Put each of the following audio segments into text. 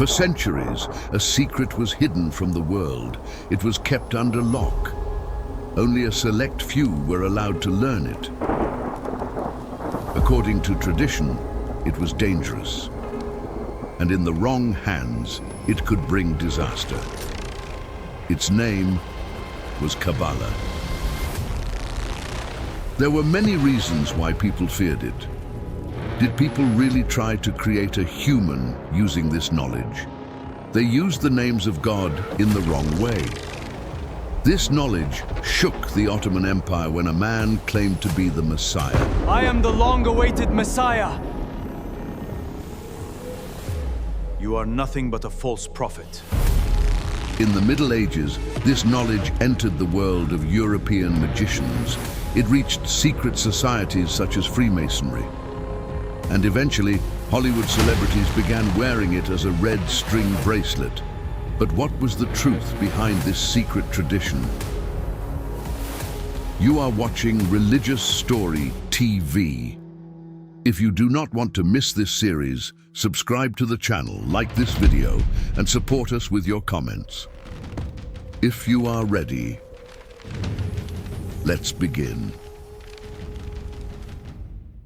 For centuries, a secret was hidden from the world. It was kept under lock. Only a select few were allowed to learn it. According to tradition, it was dangerous. And in the wrong hands, it could bring disaster. Its name was Kabbalah. There were many reasons why people feared it. Did people really try to create a human using this knowledge? They used the names of God in the wrong way. This knowledge shook the Ottoman Empire when a man claimed to be the Messiah. I am the long-awaited Messiah. You are nothing but a false prophet. In the Middle Ages, this knowledge entered the world of European magicians. It reached secret societies such as Freemasonry. And eventually, Hollywood celebrities began wearing it as a red string bracelet. But what was the truth behind this secret tradition? You are watching Religious Story TV. If you do not want to miss this series, subscribe to the channel, like this video, and support us with your comments. If you are ready, let's begin.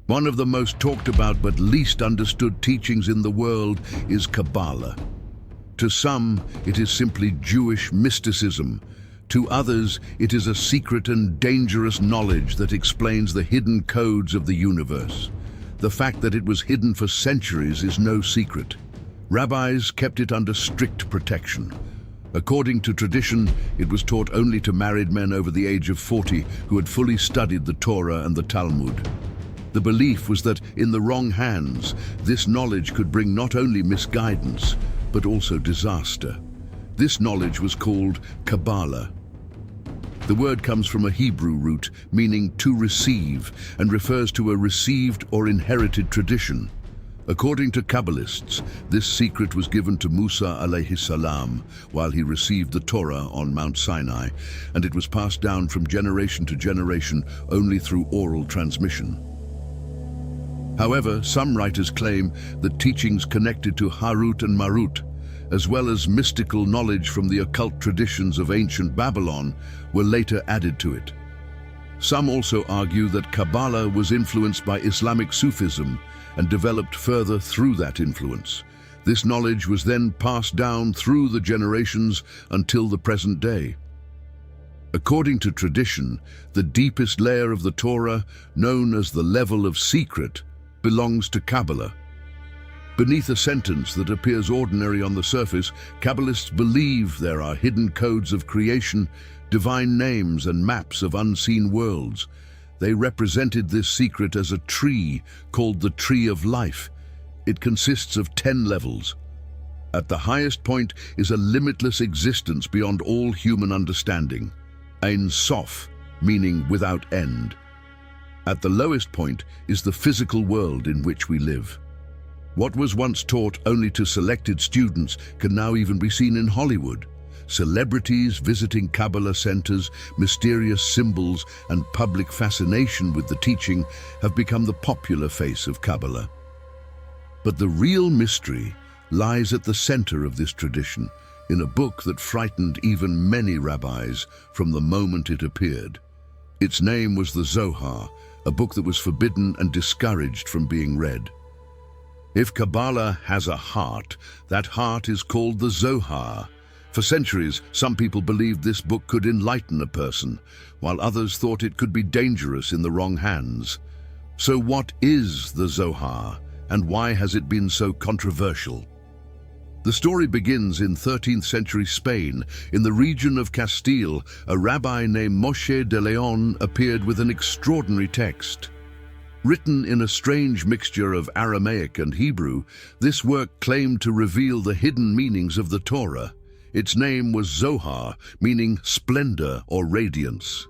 One of the most talked about but least understood teachings in the world is Kabbalah. To some, it is simply Jewish mysticism. To others, it is a secret and dangerous knowledge that explains the hidden codes of the universe. The fact that it was hidden for centuries is no secret. Rabbis kept it under strict protection. According to tradition, it was taught only to married men over the age of 40 who had fully studied the Torah and the Talmud. The belief was that, in the wrong hands, this knowledge could bring not only misguidance, but also disaster. This knowledge was called Kabbalah. The word comes from a Hebrew root meaning to receive and refers to a received or inherited tradition. According to Kabbalists, this secret was given to Musa alayhi salam while he received the Torah on Mount Sinai, and it was passed down from generation to generation only through oral transmission. However, some writers claim that teachings connected to Harut and Marut, as well as mystical knowledge from the occult traditions of ancient Babylon, were later added to it. Some also argue that Kabbalah was influenced by Islamic Sufism and developed further through that influence. This knowledge was then passed down through the generations until the present day. According to tradition, the deepest layer of the Torah, known as the level of secret, belongs to Kabbalah. Beneath a sentence that appears ordinary on the surface, Kabbalists believe there are hidden codes of creation, divine names and maps of unseen worlds. They represented this secret as a tree called the Tree of Life. It consists of 10 levels. At the highest point is a limitless existence beyond all human understanding, Ein Sof, meaning without end. At the lowest point is the physical world in which we live. What was once taught only to selected students can now even be seen in Hollywood. Celebrities visiting Kabbalah centers, mysterious symbols, and public fascination with the teaching have become the popular face of Kabbalah. But the real mystery lies at the center of this tradition, in a book that frightened even many rabbis from the moment it appeared. Its name was the Zohar, a book that was forbidden and discouraged from being read. If Kabbalah has a heart, that heart is called the Zohar. For centuries, some people believed this book could enlighten a person, while others thought it could be dangerous in the wrong hands. So what is the Zohar, and why has it been so controversial? The story begins in 13th century Spain. In the region of Castile, a rabbi named Moshe de Leon appeared with an extraordinary text. Written in a strange mixture of Aramaic and Hebrew, this work claimed to reveal the hidden meanings of the Torah. Its name was Zohar, meaning splendor or radiance.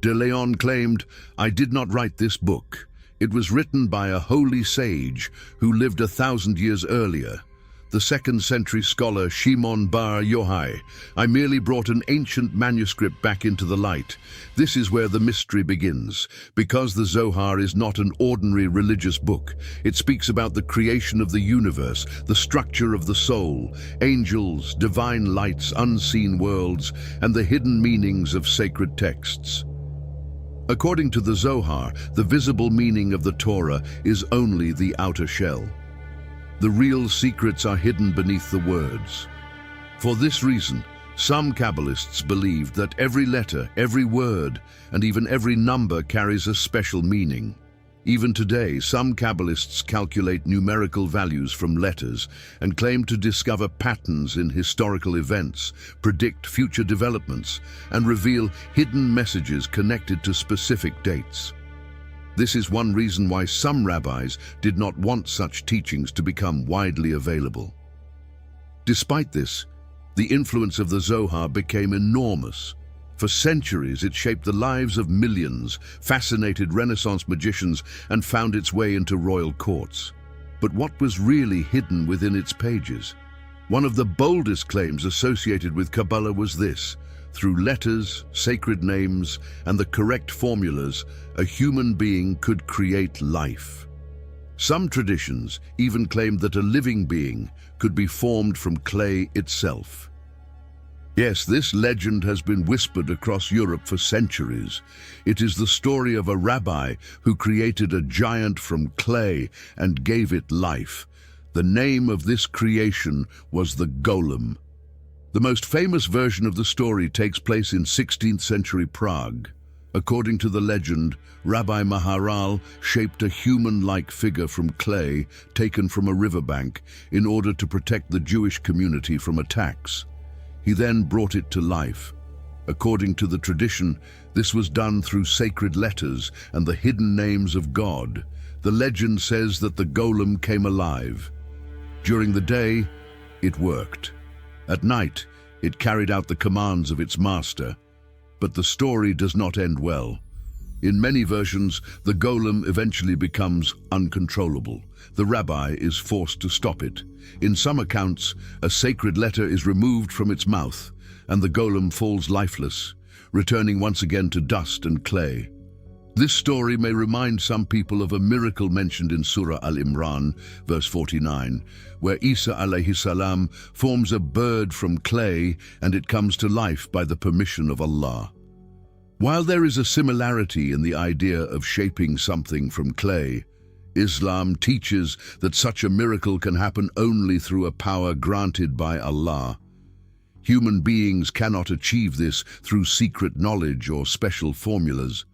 De Leon claimed, "I did not write this book. It was written by a holy sage who lived 1,000 years earlier. the 2nd century scholar Shimon Bar Yochai. I merely brought an ancient manuscript back into the light. This is where the mystery begins, because the Zohar is not an ordinary religious book. It speaks about the creation of the universe, the structure of the soul, angels, divine lights, unseen worlds, and the hidden meanings of sacred texts. According to the Zohar, the visible meaning of the Torah is only the outer shell. The real secrets are hidden beneath the words. For this reason, some Kabbalists believe that every letter, every word, and even every number carries a special meaning. Even today, some Kabbalists calculate numerical values from letters and claim to discover patterns in historical events, predict future developments, and reveal hidden messages connected to specific dates. This is one reason why some rabbis did not want such teachings to become widely available. Despite this, the influence of the Zohar became enormous. For centuries, it shaped the lives of millions, fascinated Renaissance magicians, and found its way into royal courts. But what was really hidden within its pages? One of the boldest claims associated with Kabbalah was this: through letters, sacred names, and the correct formulas, a human being could create life. Some traditions even claimed that a living being could be formed from clay itself. Yes, this legend has been whispered across Europe for centuries. It is the story of a rabbi who created a giant from clay and gave it life. The name of this creation was the Golem. The most famous version of the story takes place in 16th century Prague. According to the legend, Rabbi Maharal shaped a human-like figure from clay taken from a riverbank in order to protect the Jewish community from attacks. He then brought it to life. According to the tradition, this was done through sacred letters and the hidden names of God. The legend says that the golem came alive. During the day, it worked. At night, it carried out the commands of its master. But the story does not end well. In many versions, the golem eventually becomes uncontrollable. The rabbi is forced to stop it. In some accounts, a sacred letter is removed from its mouth, and the golem falls lifeless, returning once again to dust and clay. This story may remind some people of a miracle mentioned in Surah Al-Imran, verse 49, where Isa alayhi salam forms a bird from clay and it comes to life by the permission of Allah. While there is a similarity in the idea of shaping something from clay, Islam teaches that such a miracle can happen only through a power granted by Allah. Human beings cannot achieve this through secret knowledge or special formulas.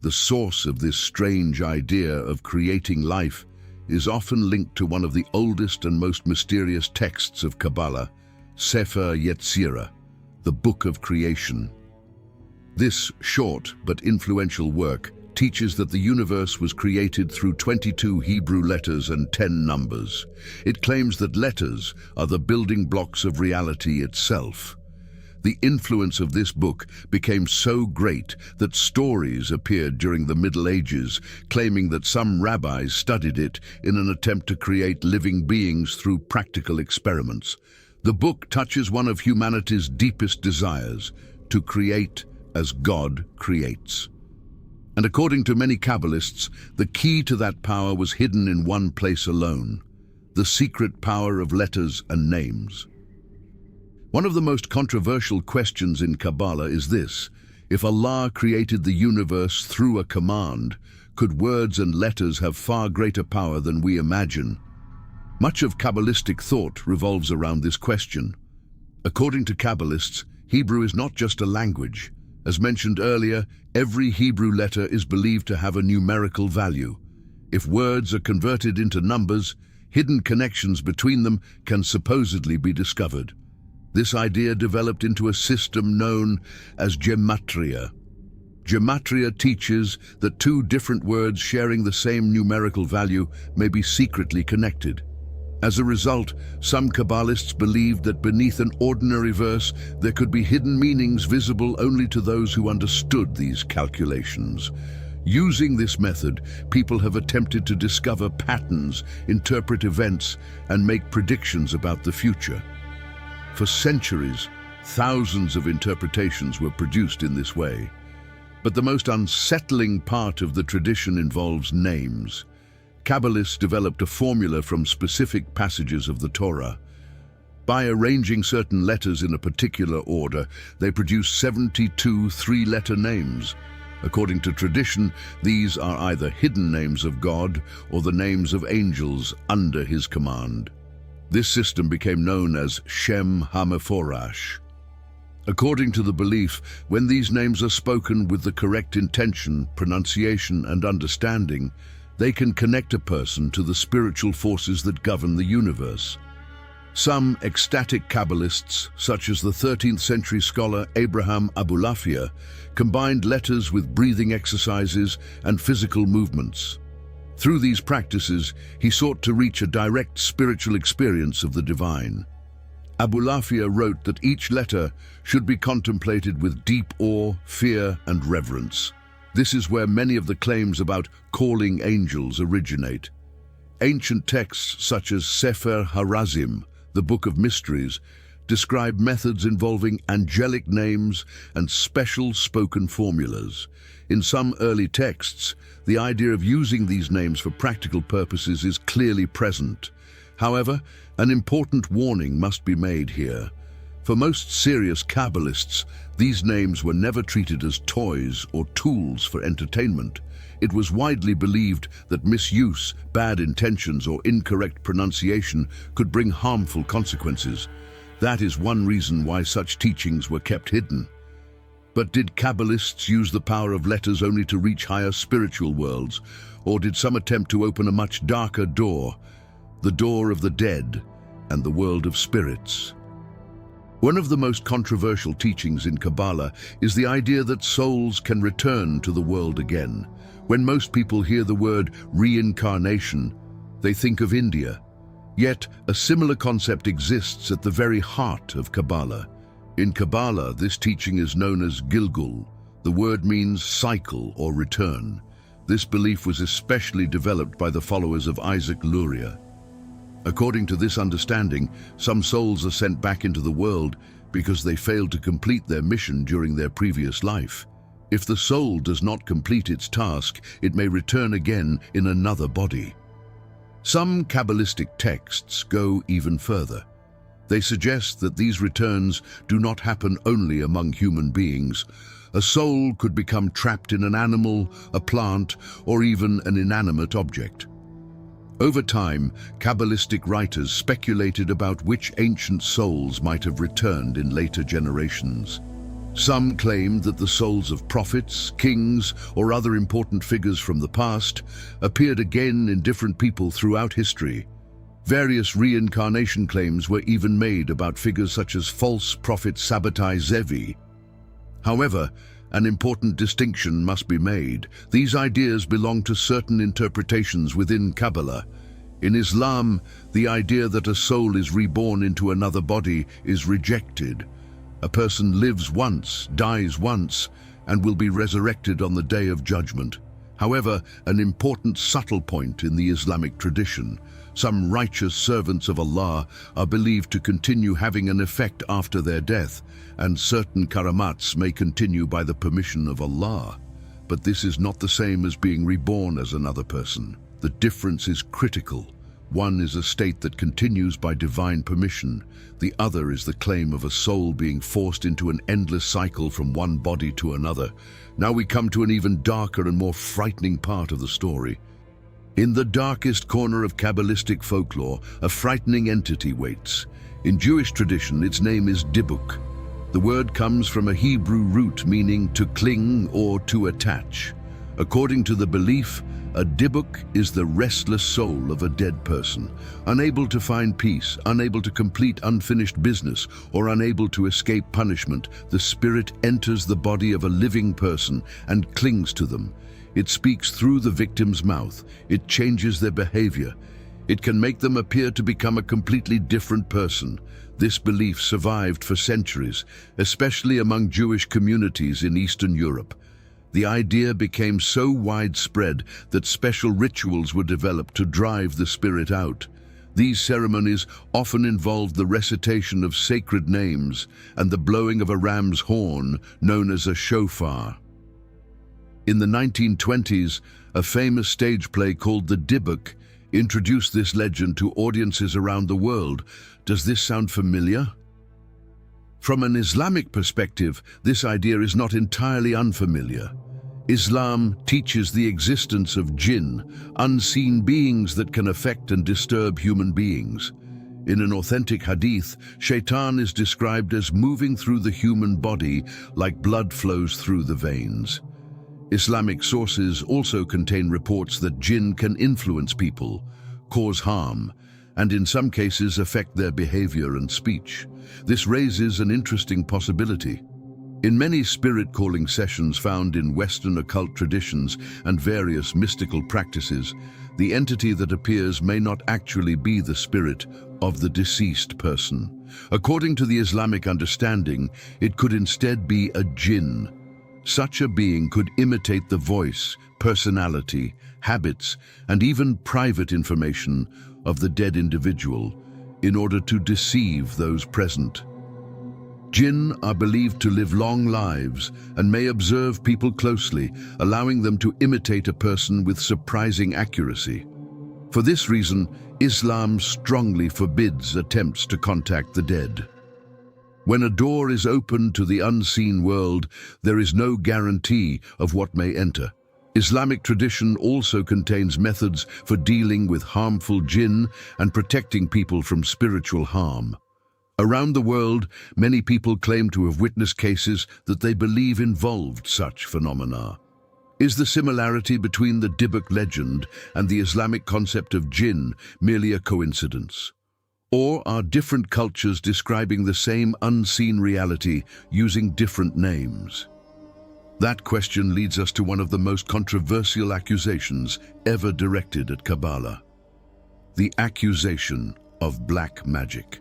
The source of this strange idea of creating life is often linked to one of the oldest and most mysterious texts of Kabbalah, Sefer Yetzirah, the Book of Creation. This short but influential work teaches that the universe was created through 22 Hebrew letters and 10 numbers. It claims that letters are the building blocks of reality itself. The influence of this book became so great that stories appeared during the Middle Ages, claiming that some rabbis studied it in an attempt to create living beings through practical experiments. The book touches one of humanity's deepest desires, to create as God creates. And according to many Kabbalists, the key to that power was hidden in one place alone: the secret power of letters and names. One of the most controversial questions in Kabbalah is this: if Allah created the universe through a command, could words and letters have far greater power than we imagine? Much of Kabbalistic thought revolves around this question. According to Kabbalists, Hebrew is not just a language. As mentioned earlier, every Hebrew letter is believed to have a numerical value. If words are converted into numbers, hidden connections between them can supposedly be discovered. This idea developed into a system known as Gematria. Gematria teaches that two different words sharing the same numerical value may be secretly connected. As a result, some Kabbalists believed that beneath an ordinary verse there could be hidden meanings visible only to those who understood these calculations. Using this method, people have attempted to discover patterns, interpret events, and make predictions about the future. For centuries, thousands of interpretations were produced in this way. But the most unsettling part of the tradition involves names. Kabbalists developed a formula from specific passages of the Torah. By arranging certain letters in a particular order, they produced 72 three-letter names. According to tradition, these are either hidden names of God or the names of angels under his command. This system became known as Shem HaMeforash. According to the belief, when these names are spoken with the correct intention, pronunciation, and understanding, they can connect a person to the spiritual forces that govern the universe. Some ecstatic Kabbalists, such as the 13th century scholar Abraham Abulafia, combined letters with breathing exercises and physical movements. Through these practices, he sought to reach a direct spiritual experience of the divine. Abulafia wrote that each letter should be contemplated with deep awe, fear, and reverence. This is where many of the claims about calling angels originate. Ancient texts such as Sefer Harazim, the Book of Mysteries, describe methods involving angelic names and special spoken formulas. In some early texts, the idea of using these names for practical purposes is clearly present. However, an important warning must be made here. For most serious Kabbalists, these names were never treated as toys or tools for entertainment. It was widely believed that misuse, bad intentions, or incorrect pronunciation could bring harmful consequences. That is one reason why such teachings were kept hidden. But did Kabbalists use the power of letters only to reach higher spiritual worlds, or did some attempt to open a much darker door, the door of the dead and the world of spirits? One of the most controversial teachings in Kabbalah is the idea that souls can return to the world again. When most people hear the word reincarnation, they think of India. Yet, a similar concept exists at the very heart of Kabbalah. In Kabbalah, this teaching is known as Gilgul. The word means cycle or return. This belief was especially developed by the followers of Isaac Luria. According to this understanding, some souls are sent back into the world because they failed to complete their mission during their previous life. If the soul does not complete its task, it may return again in another body. Some Kabbalistic texts go even further. They suggest that these returns do not happen only among human beings. A soul could become trapped in an animal, a plant, or even an inanimate object. Over time, Kabbalistic writers speculated about which ancient souls might have returned in later generations. Some claimed that the souls of prophets, kings, or other important figures from the past appeared again in different people throughout history. Various reincarnation claims were even made about figures such as false prophet Sabbatai Zevi. However, an important distinction must be made. These ideas belong to certain interpretations within Kabbalah. In Islam, the idea that a soul is reborn into another body is rejected. A person lives once, dies once, and will be resurrected on the Day of Judgment. However, an important subtle point in the Islamic tradition, some righteous servants of Allah are believed to continue having an effect after their death, and certain karamats may continue by the permission of Allah. But this is not the same as being reborn as another person. The difference is critical. One is a state that continues by divine permission. The other is the claim of a soul being forced into an endless cycle from one body to another. Now we come to an even darker and more frightening part of the story. In the darkest corner of Kabbalistic folklore, a frightening entity waits. In Jewish tradition, its name is Dybbuk. The word comes from a Hebrew root meaning to cling or to attach. According to the belief, a Dybbuk is the restless soul of a dead person, unable to find peace, unable to complete unfinished business, or unable to escape punishment. The spirit enters the body of a living person and clings to them. It speaks through the victim's mouth. It changes their behavior. It can make them appear to become a completely different person. This belief survived for centuries, especially among Jewish communities in Eastern Europe. The idea became so widespread that special rituals were developed to drive the spirit out. These ceremonies often involved the recitation of sacred names and the blowing of a ram's horn, known as a shofar. In the 1920s, a famous stage play called the Dybbuk introduced this legend to audiences around the world. Does this sound familiar? From an Islamic perspective, this idea is not entirely unfamiliar. Islam teaches the existence of jinn, unseen beings that can affect and disturb human beings. In an authentic hadith, shaitan is described as moving through the human body like blood flows through the veins. Islamic sources also contain reports that jinn can influence people, cause harm, and in some cases affect their behavior and speech. This raises an interesting possibility. In many spirit-calling sessions found in Western occult traditions and various mystical practices, the entity that appears may not actually be the spirit of the deceased person. According to the Islamic understanding, it could instead be a jinn. Such a being could imitate the voice, personality, habits, and even private information of the dead individual in order to deceive those present. Jinn are believed to live long lives and may observe people closely, allowing them to imitate a person with surprising accuracy. For this reason, Islam strongly forbids attempts to contact the dead. When a door is opened to the unseen world, there is no guarantee of what may enter. Islamic tradition also contains methods for dealing with harmful jinn and protecting people from spiritual harm. Around the world, many people claim to have witnessed cases that they believe involved such phenomena. Is the similarity between the Dybbuk legend and the Islamic concept of jinn merely a coincidence? Or are different cultures describing the same unseen reality using different names? That question leads us to one of the most controversial accusations ever directed at Kabbalah: the accusation of black magic.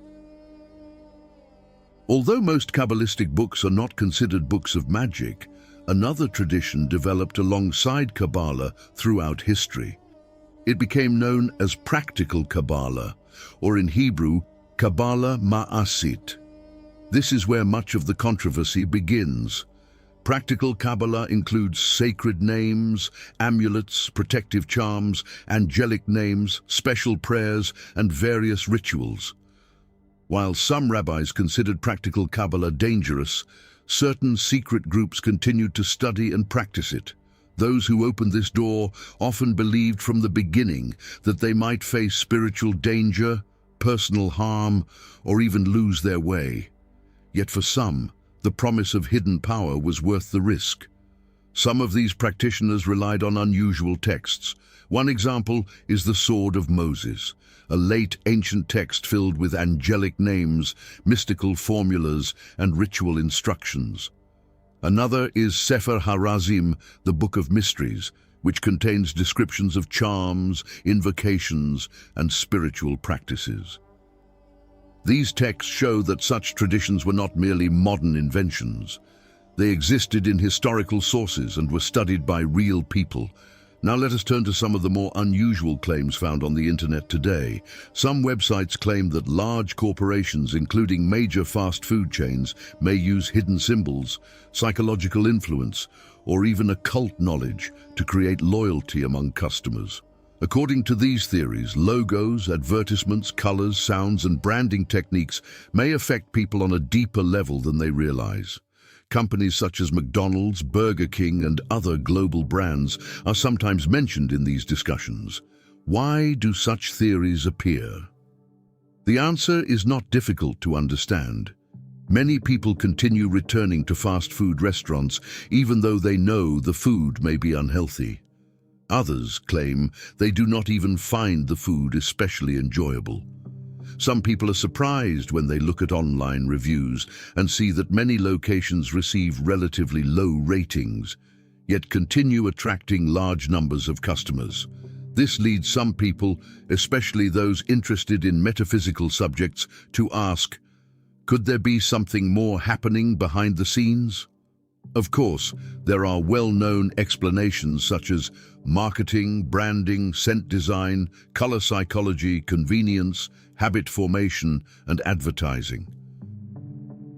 Although most Kabbalistic books are not considered books of magic, another tradition developed alongside Kabbalah throughout history. It became known as practical Kabbalah, or in Hebrew, Kabbalah Ma'asit. This is where much of the controversy begins. Practical Kabbalah includes sacred names, amulets, protective charms, angelic names, special prayers, and various rituals. While some rabbis considered practical Kabbalah dangerous, certain secret groups continued to study and practice it. Those who opened this door often believed from the beginning that they might face spiritual danger, personal harm, or even lose their way. Yet for some, the promise of hidden power was worth the risk. Some of these practitioners relied on unusual texts. One example is the Sword of Moses, a late ancient text filled with angelic names, mystical formulas, and ritual instructions. Another is Sefer HaRazim, the Book of Mysteries, which contains descriptions of charms, invocations, and spiritual practices. These texts show that such traditions were not merely modern inventions. They existed in historical sources and were studied by real people. Now let us turn to some of the more unusual claims found on the internet today. Some websites claim that large corporations, including major fast food chains, may use hidden symbols, psychological influence, or even occult knowledge to create loyalty among customers. According to these theories, logos, advertisements, colors, sounds, and branding techniques may affect people on a deeper level than they realize. Companies such as McDonald's, Burger King, and other global brands are sometimes mentioned in these discussions. Why do such theories appear? The answer is not difficult to understand. Many people continue returning to fast food restaurants even though they know the food may be unhealthy. Others claim they do not even find the food especially enjoyable. Some people are surprised when they look at online reviews and see that many locations receive relatively low ratings, yet continue attracting large numbers of customers. This leads some people, especially those interested in metaphysical subjects, to ask, could there be something more happening behind the scenes? Of course, there are well-known explanations such as marketing, branding, scent design, color psychology, convenience, habit formation, and advertising.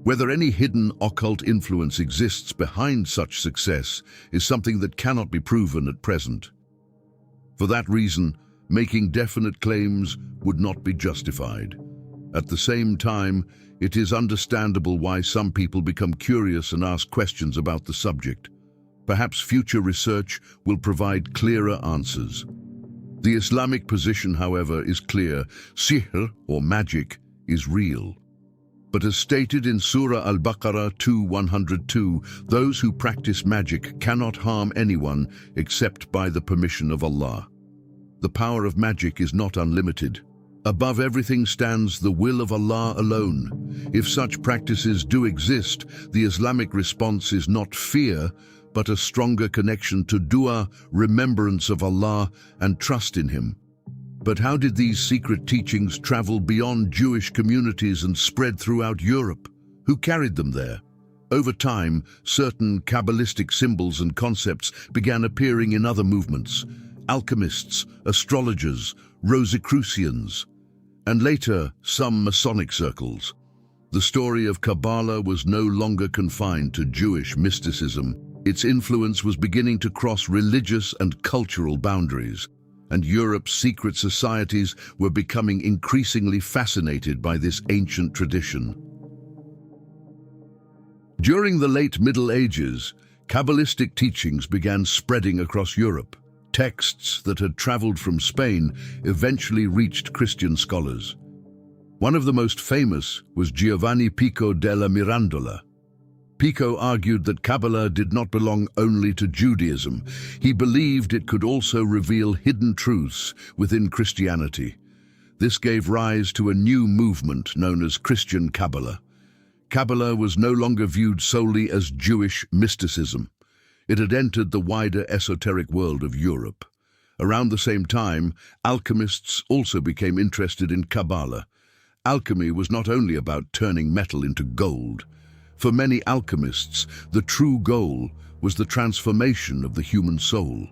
Whether any hidden occult influence exists behind such success is something that cannot be proven at present. For that reason, making definite claims would not be justified. At the same time, it is understandable why some people become curious and ask questions about the subject. Perhaps future research will provide clearer answers. The Islamic position, however, is clear. Sihr, or magic, is real. But as stated in Surah Al-Baqarah 2:102, those who practice magic cannot harm anyone except by the permission of Allah. The power of magic is not unlimited. Above everything stands the will of Allah alone. If such practices do exist, the Islamic response is not fear, but a stronger connection to dua, remembrance of Allah, and trust in Him. But how did these secret teachings travel beyond Jewish communities and spread throughout Europe? Who carried them there? Over time, certain Kabbalistic symbols and concepts began appearing in other movements: alchemists, astrologers, Rosicrucians, and later some Masonic circles. The story of Kabbalah was no longer confined to Jewish mysticism. Its influence was beginning to cross religious and cultural boundaries, and Europe's secret societies were becoming increasingly fascinated by this ancient tradition. During the late Middle Ages, Kabbalistic teachings began spreading across Europe. Texts that had traveled from Spain eventually reached Christian scholars. One of the most famous was Giovanni Pico della Mirandola. Pico argued that Kabbalah did not belong only to Judaism. He believed it could also reveal hidden truths within Christianity. This gave rise to a new movement known as Christian Kabbalah. Kabbalah was no longer viewed solely as Jewish mysticism. It had entered the wider esoteric world of Europe. Around the same time, alchemists also became interested in Kabbalah. Alchemy was not only about turning metal into gold. For many alchemists, the true goal was the transformation of the human soul.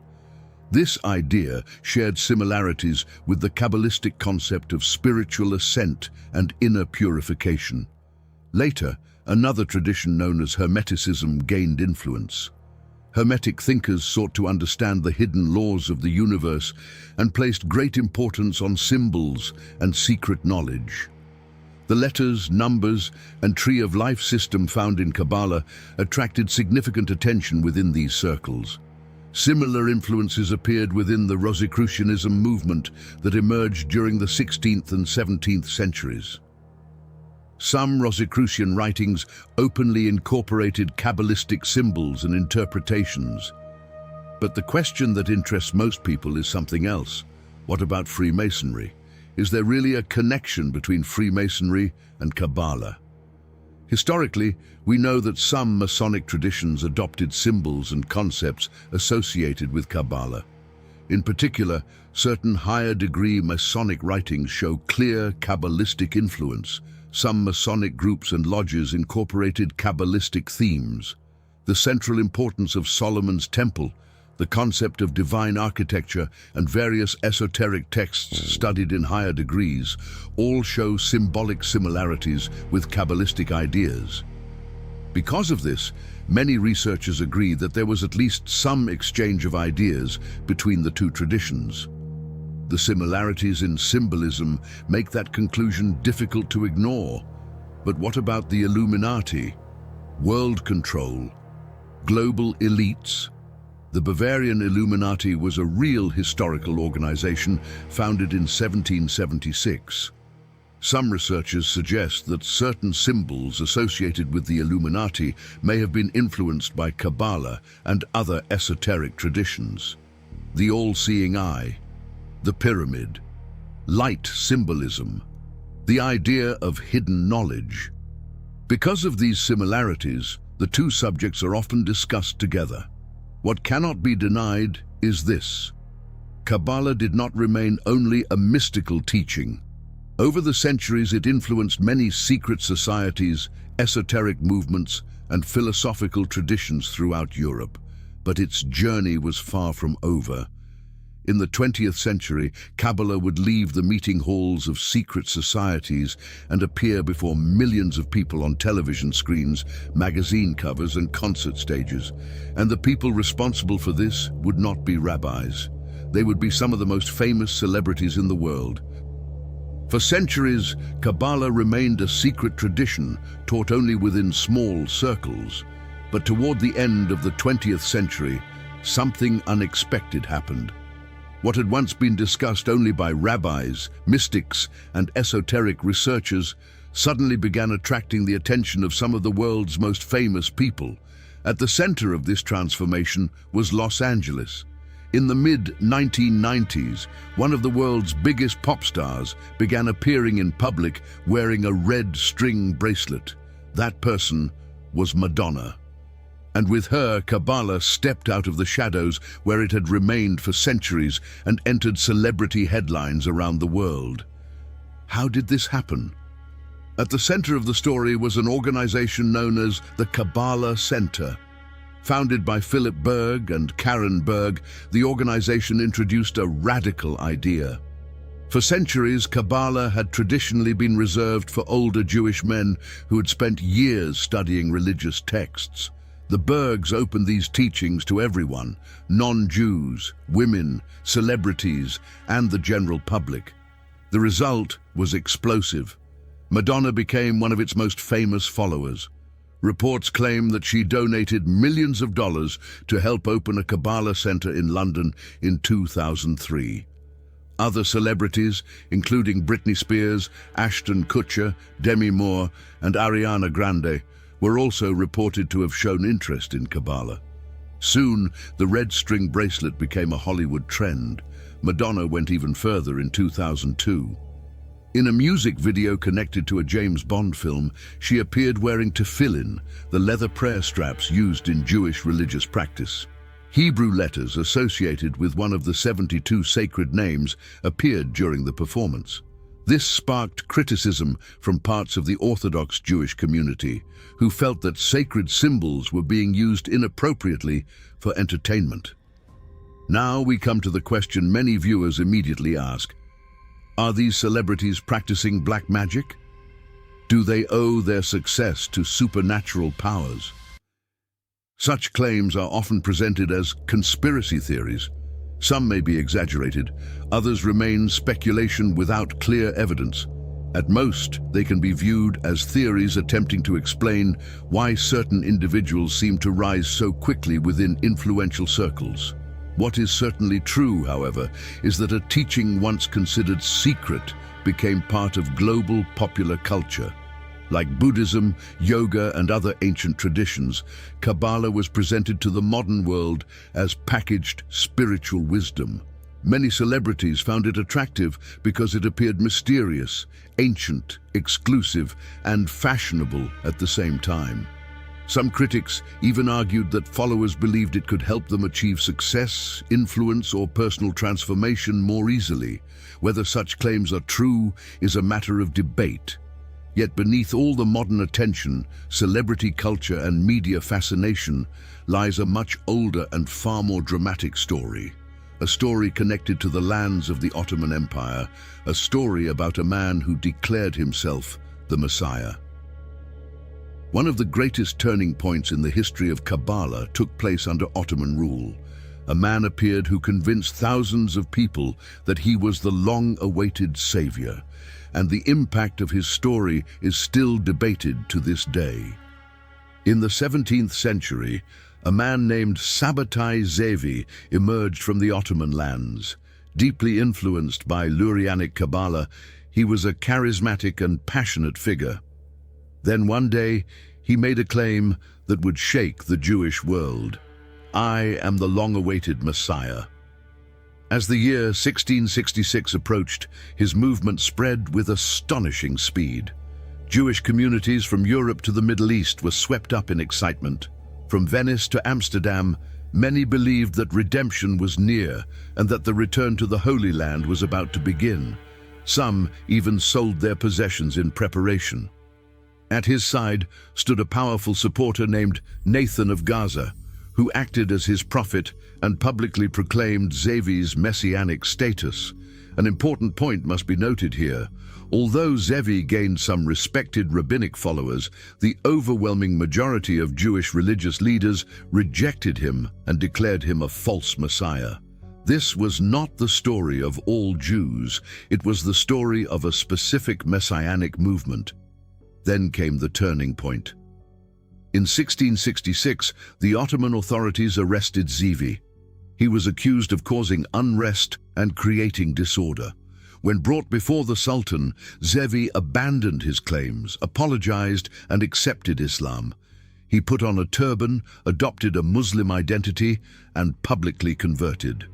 This idea shared similarities with the Kabbalistic concept of spiritual ascent and inner purification. Later, another tradition known as Hermeticism gained influence. Hermetic thinkers sought to understand the hidden laws of the universe and placed great importance on symbols and secret knowledge. The letters, numbers, and tree of life system found in Kabbalah attracted significant attention within these circles. Similar influences appeared within the Rosicrucianism movement that emerged during the 16th and 17th centuries. Some Rosicrucian writings openly incorporated Kabbalistic symbols and interpretations. But the question that interests most people is something else. What about Freemasonry? Is there really a connection between Freemasonry and Kabbalah? Historically, we know that some Masonic traditions adopted symbols and concepts associated with Kabbalah. In particular, certain higher-degree Masonic writings show clear Kabbalistic influence. Some Masonic groups and lodges incorporated Kabbalistic themes. The central importance of Solomon's temple, the concept of divine architecture, and various esoteric texts studied in higher degrees all show symbolic similarities with Kabbalistic ideas. Because of this, many researchers agree that there was at least some exchange of ideas between the two traditions. The similarities in symbolism make that conclusion difficult to ignore. But what about the Illuminati, world control, global elites? The Bavarian Illuminati was a real historical organization founded in 1776. Some researchers suggest that certain symbols associated with the Illuminati may have been influenced by Kabbalah and other esoteric traditions. The all-seeing eye, the pyramid, light symbolism, the idea of hidden knowledge. Because of these similarities, the two subjects are often discussed together. What cannot be denied is this: Kabbalah did not remain only a mystical teaching. Over the centuries, it influenced many secret societies, esoteric movements, and philosophical traditions throughout Europe, but its journey was far from over. In the 20th century, Kabbalah would leave the meeting halls of secret societies and appear before millions of people on television screens, magazine covers, and concert stages. And the people responsible for this would not be rabbis. They would be some of the most famous celebrities in the world. For centuries, Kabbalah remained a secret tradition taught only within small circles. But toward the end of the 20th century, something unexpected happened. What had once been discussed only by rabbis, mystics, and esoteric researchers suddenly began attracting the attention of some of the world's most famous people. At the center of this transformation was Los Angeles. In the mid-1990s, one of the world's biggest pop stars began appearing in public wearing a red string bracelet. That person was Madonna. And with her, Kabbalah stepped out of the shadows where it had remained for centuries and entered celebrity headlines around the world. How did this happen? At the center of the story was an organization known as the Kabbalah Center. Founded by Philip Berg and Karen Berg, the organization introduced a radical idea. For centuries, Kabbalah had traditionally been reserved for older Jewish men who had spent years studying religious texts. The Bergs opened these teachings to everyone, non-Jews, women, celebrities, and the general public. The result was explosive. Madonna became one of its most famous followers. Reports claim that she donated millions of dollars to help open a Kabbalah center in London in 2003. Other celebrities, including Britney Spears, Ashton Kutcher, Demi Moore, and Ariana Grande, were also reported to have shown interest in Kabbalah. Soon, the red string bracelet became a Hollywood trend. Madonna went even further in 2002. In a music video connected to a James Bond film, she appeared wearing tefillin, the leather prayer straps used in Jewish religious practice. Hebrew letters associated with one of the 72 sacred names appeared during the performance. This sparked criticism from parts of the Orthodox Jewish community, who felt that sacred symbols were being used inappropriately for entertainment. Now we come to the question many viewers immediately ask: are these celebrities practicing black magic? Do they owe their success to supernatural powers? Such claims are often presented as conspiracy theories. Some may be exaggerated, others remain speculation without clear evidence. At most, they can be viewed as theories attempting to explain why certain individuals seem to rise so quickly within influential circles. What is certainly true, however, is that a teaching once considered secret became part of global popular culture. Like Buddhism, yoga, and other ancient traditions, Kabbalah was presented to the modern world as packaged spiritual wisdom. Many celebrities found it attractive because it appeared mysterious, ancient, exclusive, and fashionable at the same time. Some critics even argued that followers believed it could help them achieve success, influence, or personal transformation more easily. Whether such claims are true is a matter of debate. Yet beneath all the modern attention, celebrity culture, and media fascination lies a much older and far more dramatic story. A story connected to the lands of the Ottoman Empire, a story about a man who declared himself the Messiah. One of the greatest turning points in the history of Kabbalah took place under Ottoman rule. A man appeared who convinced thousands of people that he was the long-awaited savior, and the impact of his story is still debated to this day. In the 17th century, a man named Sabbatai Zevi emerged from the Ottoman lands. Deeply influenced by Lurianic Kabbalah, he was a charismatic and passionate figure. Then one day, he made a claim that would shake the Jewish world. "I am the long-awaited Messiah." As the year 1666 approached, his movement spread with astonishing speed. Jewish communities from Europe to the Middle East were swept up in excitement. From Venice to Amsterdam, many believed that redemption was near and that the return to the Holy Land was about to begin. Some even sold their possessions in preparation. At his side stood a powerful supporter named Nathan of Gaza, who acted as his prophet and publicly proclaimed Zevi's messianic status. An important point must be noted here. Although Zevi gained some respected rabbinic followers, the overwhelming majority of Jewish religious leaders rejected him and declared him a false messiah. This was not the story of all Jews, it was the story of a specific messianic movement. Then came the turning point. In 1666, the Ottoman authorities arrested Zevi. He was accused of causing unrest and creating disorder. When brought before the Sultan, Zevi abandoned his claims, apologized, and accepted Islam. He put on a turban, adopted a Muslim identity, and publicly converted.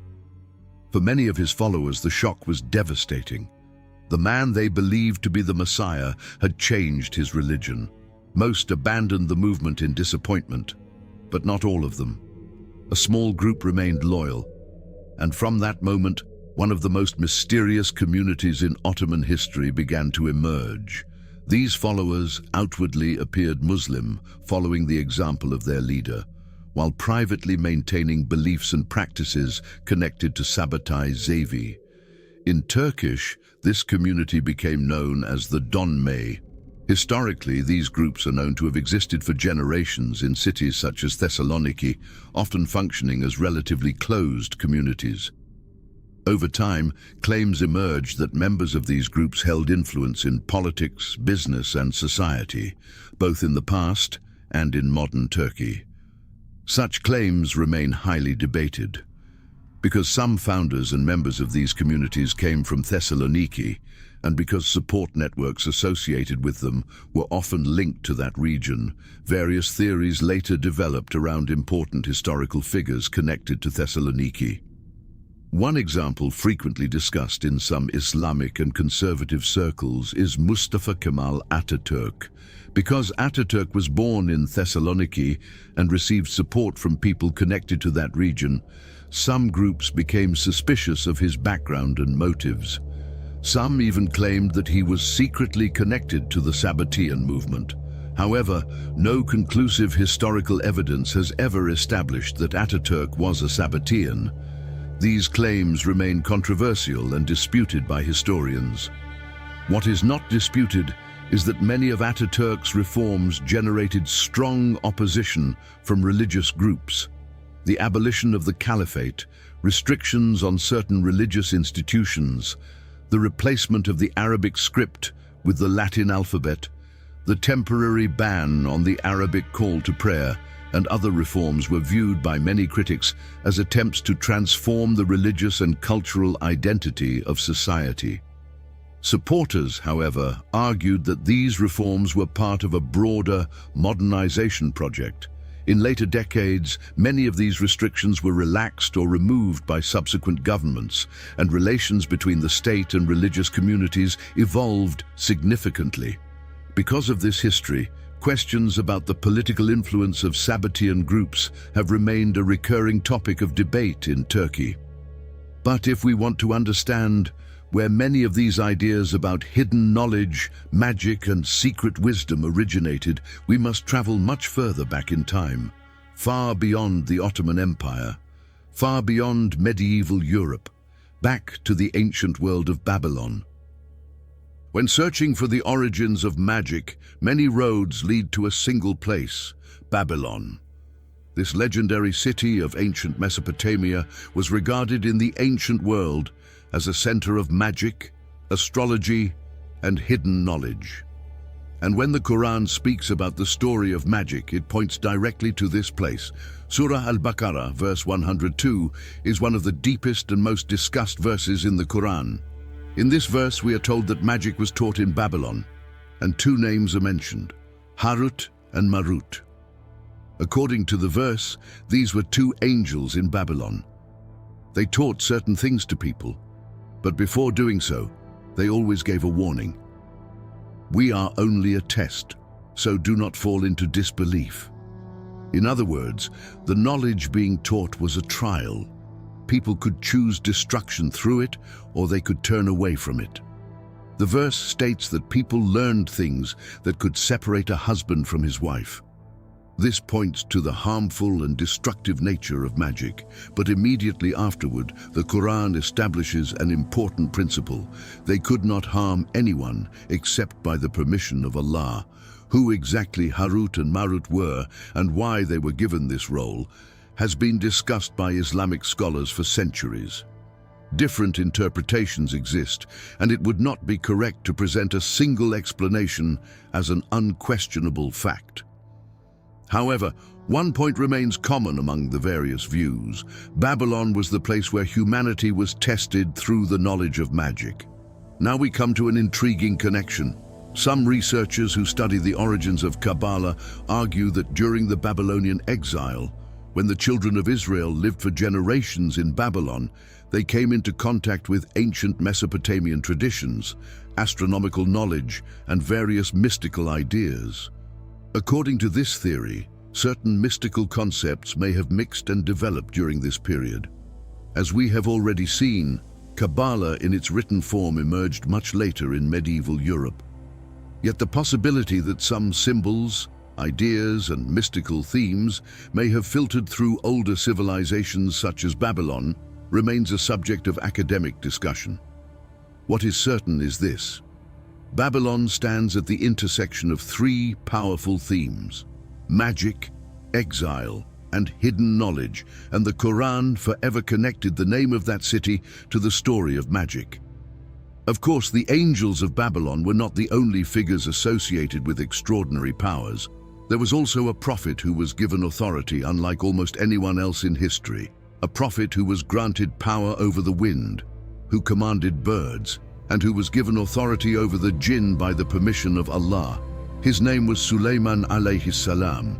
For many of his followers, the shock was devastating. The man they believed to be the Messiah had changed his religion. Most abandoned the movement in disappointment, but not all of them. A small group remained loyal, and from that moment, one of the most mysterious communities in Ottoman history began to emerge. These followers outwardly appeared Muslim, following the example of their leader, while privately maintaining beliefs and practices connected to Sabbatai Zevi. In Turkish, this community became known as the Donme. Historically, these groups are known to have existed for generations in cities such as Thessaloniki, often functioning as relatively closed communities. Over time, claims emerged that members of these groups held influence in politics, business, and society, both in the past and in modern Turkey. Such claims remain highly debated. Because some founders and members of these communities came from Thessaloniki, and because support networks associated with them were often linked to that region, various theories later developed around important historical figures connected to Thessaloniki. One example frequently discussed in some Islamic and conservative circles is Mustafa Kemal Ataturk. Because Ataturk was born in Thessaloniki and received support from people connected to that region, some groups became suspicious of his background and motives. Some even claimed that he was secretly connected to the Sabbatean movement. However, no conclusive historical evidence has ever established that Ataturk was a Sabbatean. These claims remain controversial and disputed by historians. What is not disputed is that many of Ataturk's reforms generated strong opposition from religious groups. The abolition of the caliphate, restrictions on certain religious institutions, the replacement of the Arabic script with the Latin alphabet, the temporary ban on the Arabic call to prayer, and other reforms were viewed by many critics as attempts to transform the religious and cultural identity of society. Supporters, however, argued that these reforms were part of a broader modernization project. In later decades, many of these restrictions were relaxed or removed by subsequent governments, and relations between the state and religious communities evolved significantly. Because of this history, questions about the political influence of Sabbatean groups have remained a recurring topic of debate in Turkey. But if we want to understand where many of these ideas about hidden knowledge, magic, and secret wisdom originated, we must travel much further back in time, far beyond the Ottoman Empire, far beyond medieval Europe, back to the ancient world of Babylon. When searching for the origins of magic, many roads lead to a single place, Babylon. This legendary city of ancient Mesopotamia was regarded in the ancient world as a center of magic, astrology, and hidden knowledge. And when the Quran speaks about the story of magic, it points directly to this place. Surah Al-Baqarah, verse 102, is one of the deepest and most discussed verses in the Quran. In this verse, we are told that magic was taught in Babylon, and two names are mentioned, Harut and Marut. According to the verse, these were two angels in Babylon. They taught certain things to people, but before doing so, they always gave a warning. We are only a test, so do not fall into disbelief. In other words, the knowledge being taught was a trial. People could choose destruction through it, or they could turn away from it. The verse states that people learned things that could separate a husband from his wife. This points to the harmful and destructive nature of magic, but immediately afterward, the Quran establishes an important principle. They could not harm anyone except by the permission of Allah. Who exactly Harut and Marut were and why they were given this role has been discussed by Islamic scholars for centuries. Different interpretations exist, and it would not be correct to present a single explanation as an unquestionable fact. However, one point remains common among the various views. Babylon was the place where humanity was tested through the knowledge of magic. Now we come to an intriguing connection. Some researchers who study the origins of Kabbalah argue that during the Babylonian exile, when the children of Israel lived for generations in Babylon, they came into contact with ancient Mesopotamian traditions, astronomical knowledge, and various mystical ideas. According to this theory, certain mystical concepts may have mixed and developed during this period. As we have already seen, Kabbalah in its written form emerged much later in medieval Europe. Yet the possibility that some symbols, ideas, and mystical themes may have filtered through older civilizations such as Babylon remains a subject of academic discussion. What is certain is this: Babylon stands at the intersection of three powerful themes: magic, exile, and hidden knowledge, and the Quran forever connected the name of that city to the story of magic. Of course, the angels of Babylon were not the only figures associated with extraordinary powers. There was also a prophet who was given authority unlike almost anyone else in history, a prophet who was granted power over the wind, who commanded birds, and who was given authority over the Jinn by the permission of Allah. His name was Sulaiman alayhi salam.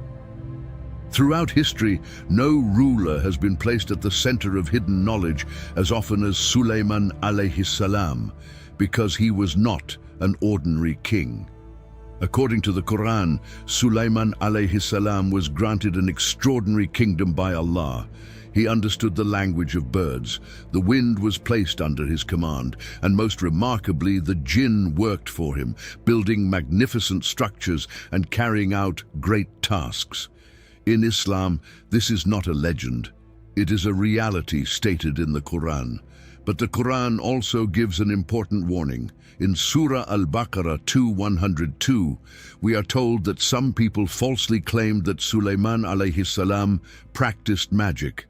Throughout history, no ruler has been placed at the center of hidden knowledge as often as Sulaiman alayhi salam, because he was not an ordinary king. According to the Quran, Sulaiman alayhi salam was granted an extraordinary kingdom by Allah. He understood the language of birds. The wind was placed under his command, and most remarkably, the Jinn worked for him, building magnificent structures and carrying out great tasks. In Islam, this is not a legend. It is a reality stated in the Quran. But the Quran also gives an important warning. In Surah Al-Baqarah 2:102, we are told that some people falsely claimed that Sulaiman alayhi salam practiced magic.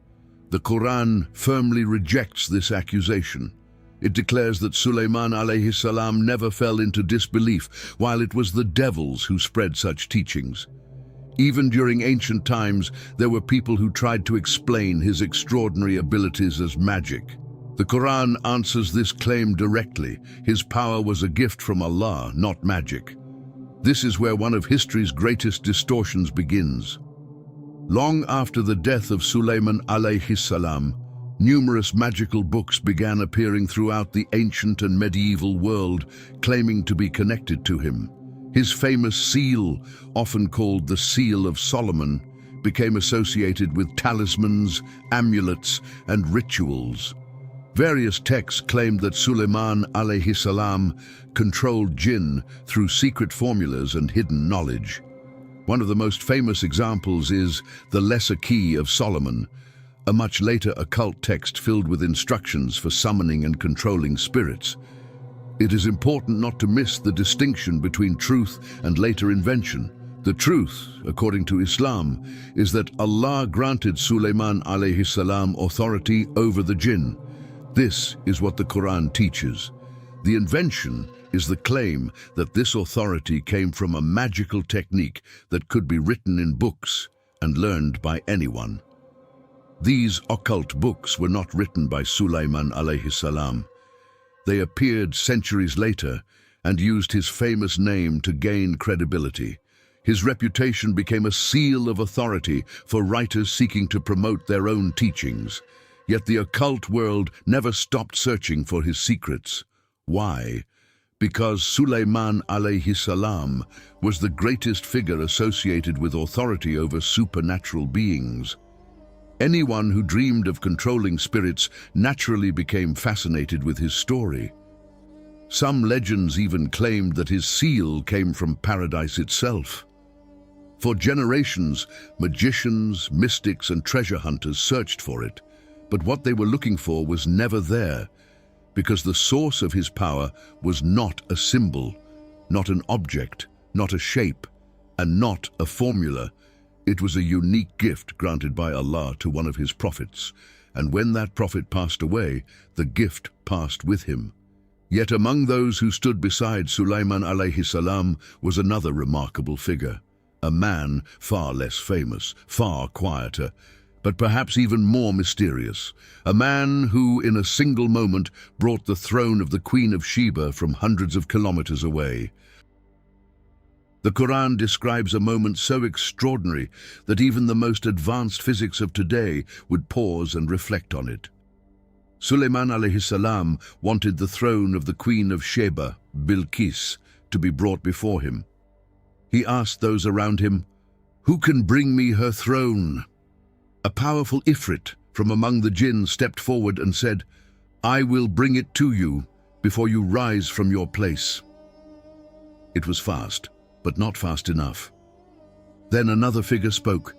The Quran firmly rejects this accusation. It declares that Sulaiman alayhi salam never fell into disbelief, while it was the devils who spread such teachings. Even during ancient times, there were people who tried to explain his extraordinary abilities as magic. The Quran answers this claim directly. His power was a gift from Allah, not magic. This is where one of history's greatest distortions begins. Long after the death of Sulaiman alayhi salam, numerous magical books began appearing throughout the ancient and medieval world, claiming to be connected to him. His famous seal, often called the Seal of Solomon, became associated with talismans, amulets, and rituals. Various texts claimed that Sulaiman alayhi salam controlled jinn through secret formulas and hidden knowledge. One of the most famous examples is the Lesser Key of Solomon, a much later occult text filled with instructions for summoning and controlling spirits. It is important not to miss the distinction between truth and later invention. The truth, according to Islam, is that Allah granted Sulaiman alayhi salam authority over the jinn. This is what the Quran teaches. The invention is the claim that this authority came from a magical technique that could be written in books and learned by anyone. These occult books were not written by Sulaiman alayhi salam. They appeared centuries later and used his famous name to gain credibility. His reputation became a seal of authority for writers seeking to promote their own teachings. Yet the occult world never stopped searching for his secrets. Why? Because Sulaiman alayhi salam was the greatest figure associated with authority over supernatural beings. Anyone who dreamed of controlling spirits naturally became fascinated with his story. Some legends even claimed that his seal came from paradise itself. For generations, magicians, mystics, and treasure hunters searched for it, but what they were looking for was never there, because the source of his power was not a symbol, not an object, not a shape, and not a formula. It was a unique gift granted by Allah to one of his prophets, and when that prophet passed away, the gift passed with him. Yet among those who stood beside Sulaiman alayhi salam was another remarkable figure, a man far less famous, far quieter, but perhaps even more mysterious, a man who in a single moment brought the throne of the Queen of Sheba from hundreds of kilometers away. The Quran describes a moment so extraordinary that even the most advanced physics of today would pause and reflect on it. Sulaiman alayhi salam wanted the throne of the Queen of Sheba, Bilqis, to be brought before him. He asked those around him, "Who can bring me her throne?" A powerful Ifrit from among the Jinn stepped forward and said, "I will bring it to you before you rise from your place." It was fast, but not fast enough. Then another figure spoke.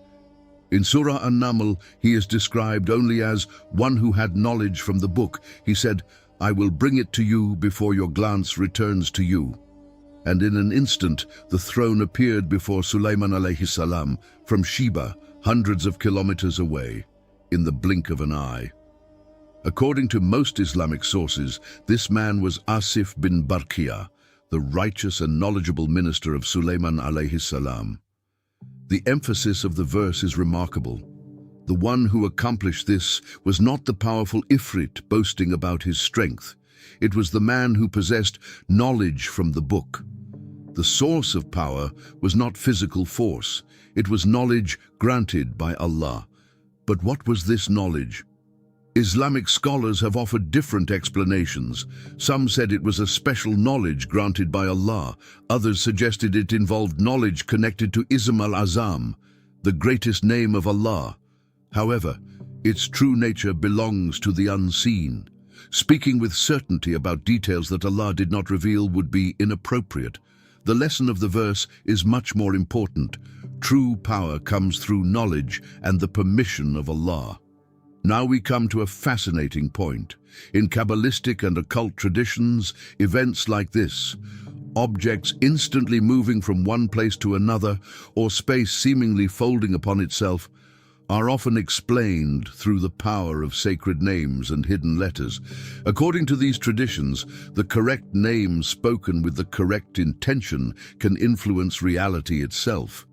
In Surah An-Naml, he is described only as one who had knowledge from the book. He said, "I will bring it to you before your glance returns to you." And in an instant, the throne appeared before Sulaiman alayhi salam from Sheba, hundreds of kilometers away, in the blink of an eye. According to most Islamic sources, this man was Asif bin Barkhiya, the righteous and knowledgeable minister of Sulaiman alayhi salam. The emphasis of the verse is remarkable. The one who accomplished this was not the powerful Ifrit boasting about his strength. It was the man who possessed knowledge from the book. The source of power was not physical force. It was knowledge granted by Allah. But what was this knowledge? Islamic scholars have offered different explanations. Some said it was a special knowledge granted by Allah. Others suggested it involved knowledge connected to Ism al-Azam, the greatest name of Allah. However, its true nature belongs to the unseen. Speaking with certainty about details that Allah did not reveal would be inappropriate. The lesson of the verse is much more important. True power comes through knowledge and the permission of Allah. Now we come to a fascinating point. In Kabbalistic and occult traditions, events like this, objects instantly moving from one place to another, or space seemingly folding upon itself, are often explained through the power of sacred names and hidden letters. According to these traditions, the correct name spoken with the correct intention can influence reality itself.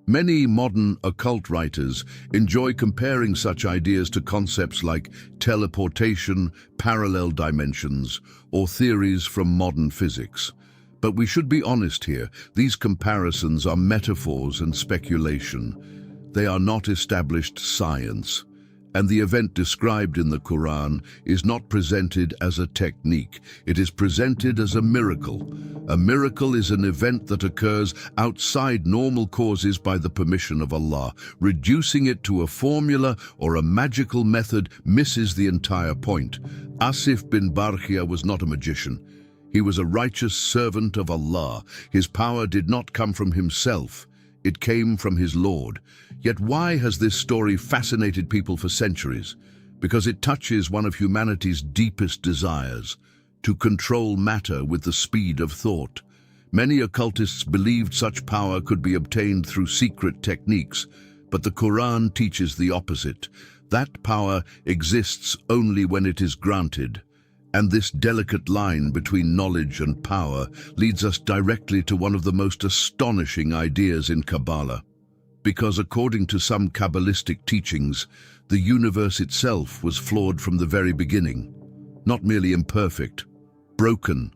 Many modern occult writers enjoy comparing such ideas to concepts like teleportation, parallel dimensions, or theories from modern physics. But we should be honest here, these comparisons are metaphors and speculation. They are not established science. And the event described in the Quran is not presented as a technique. It is presented as a miracle. A miracle is an event that occurs outside normal causes by the permission of Allah. Reducing it to a formula or a magical method misses the entire point. Asif bin Barkhiya was not a magician. He was a righteous servant of Allah. His power did not come from himself. It came from his Lord. Yet why has this story fascinated people for centuries? Because it touches one of humanity's deepest desires, to control matter with the speed of thought. Many occultists believed such power could be obtained through secret techniques, but the Quran teaches the opposite. That power exists only when it is granted. And this delicate line between knowledge and power leads us directly to one of the most astonishing ideas in Kabbalah. Because according to some Kabbalistic teachings, the universe itself was flawed from the very beginning, not merely imperfect, broken.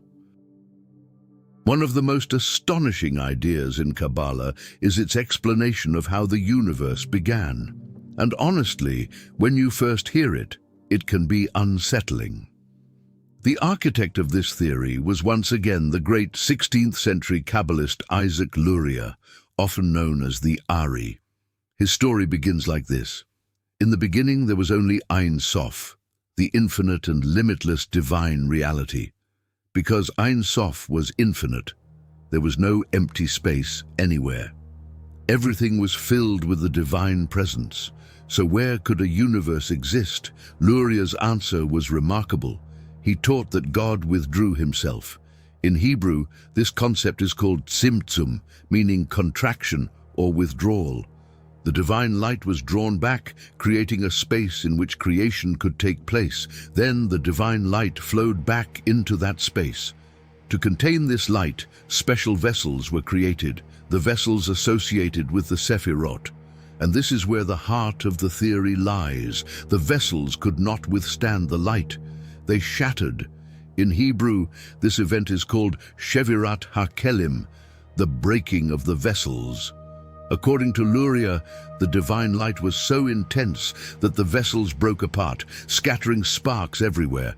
One of the most astonishing ideas in Kabbalah is its explanation of how the universe began. And honestly, when you first hear it, it can be unsettling. The architect of this theory was once again the great 16th century Kabbalist Isaac Luria, often known as the Ari. His story begins like this. In the beginning there was only Ein Sof, the infinite and limitless divine reality. Because Ein Sof was infinite, there was no empty space anywhere. Everything was filled with the divine presence. So where could a universe exist? Luria's answer was remarkable. He taught that God withdrew himself. In Hebrew, this concept is called tzimtzum, meaning contraction or withdrawal. The divine light was drawn back, creating a space in which creation could take place. Then the divine light flowed back into that space. To contain this light, special vessels were created, the vessels associated with the Sephirot. And this is where the heart of the theory lies. The vessels could not withstand the light. They shattered. In Hebrew, this event is called Shevirat HaKelim, the breaking of the vessels. According to Luria, the divine light was so intense that the vessels broke apart, scattering sparks everywhere.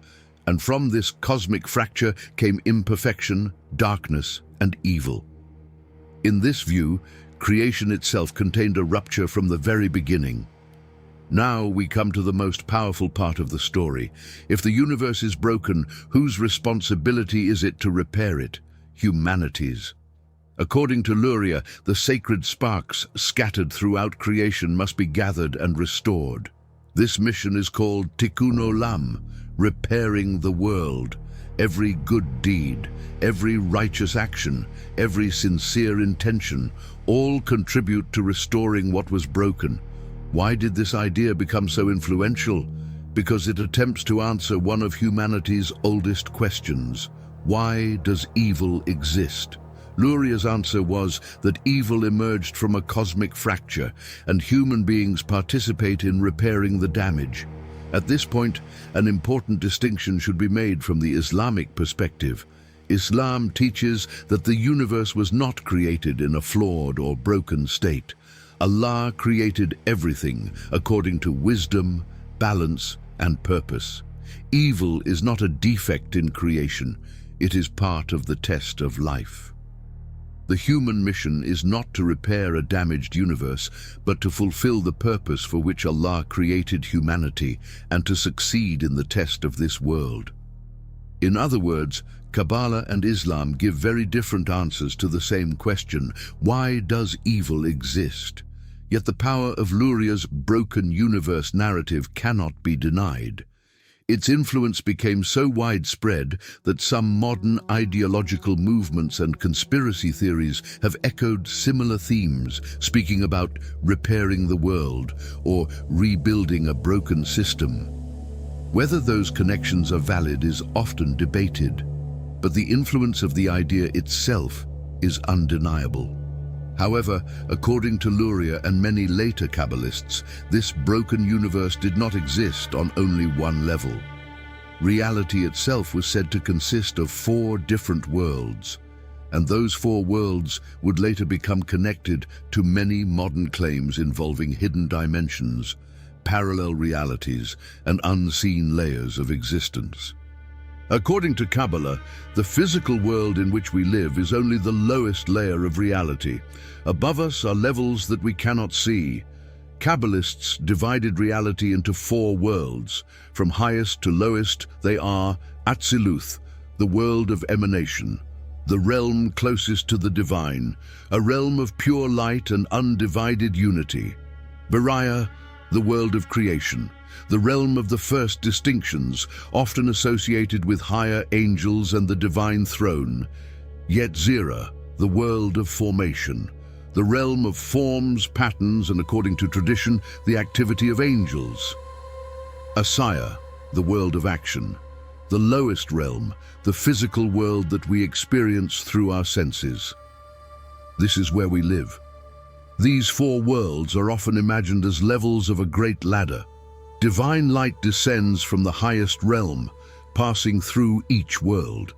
And from this cosmic fracture came imperfection, darkness, and evil. In this view, creation itself contained a rupture from the very beginning. Now we come to the most powerful part of the story. If the universe is broken, whose responsibility is it to repair it? Humanity's. According to Luria, the sacred sparks scattered throughout creation must be gathered and restored. This mission is called Tikkun Olam, repairing the world. Every good deed, every righteous action, every sincere intention, all contribute to restoring what was broken. Why did this idea become so influential? Because it attempts to answer one of humanity's oldest questions. Why does evil exist? Luria's answer was that evil emerged from a cosmic fracture, and human beings participate in repairing the damage. At this point, an important distinction should be made from the Islamic perspective. Islam teaches that the universe was not created in a flawed or broken state. Allah created everything according to wisdom, balance, and purpose. Evil is not a defect in creation. It is part of the test of life. The human mission is not to repair a damaged universe, but to fulfill the purpose for which Allah created humanity and to succeed in the test of this world. In other words, Kabbalah and Islam give very different answers to the same question: why does evil exist? Yet the power of Luria's broken universe narrative cannot be denied. Its influence became so widespread that some modern ideological movements and conspiracy theories have echoed similar themes, speaking about repairing the world or rebuilding a broken system. Whether those connections are valid is often debated, but the influence of the idea itself is undeniable. However, according to Luria and many later Kabbalists, this broken universe did not exist on only one level. Reality itself was said to consist of 4 different worlds, and those 4 worlds would later become connected to many modern claims involving hidden dimensions, parallel realities, and unseen layers of existence. According to Kabbalah, the physical world in which we live is only the lowest layer of reality. Above us are levels that we cannot see. Kabbalists divided reality into 4 worlds. From highest to lowest, they are Atziluth, the world of emanation, the realm closest to the divine, a realm of pure light and undivided unity. Barkhiya, the world of creation, the realm of the first distinctions, often associated with higher angels and the divine throne. Yetzirah, the world of formation, the realm of forms, patterns, and according to tradition, the activity of angels. Asaya, the world of action, the lowest realm, the physical world that we experience through our senses. This is where we live. These 4 worlds are often imagined as levels of a great ladder. Divine light descends from the highest realm, passing through each world.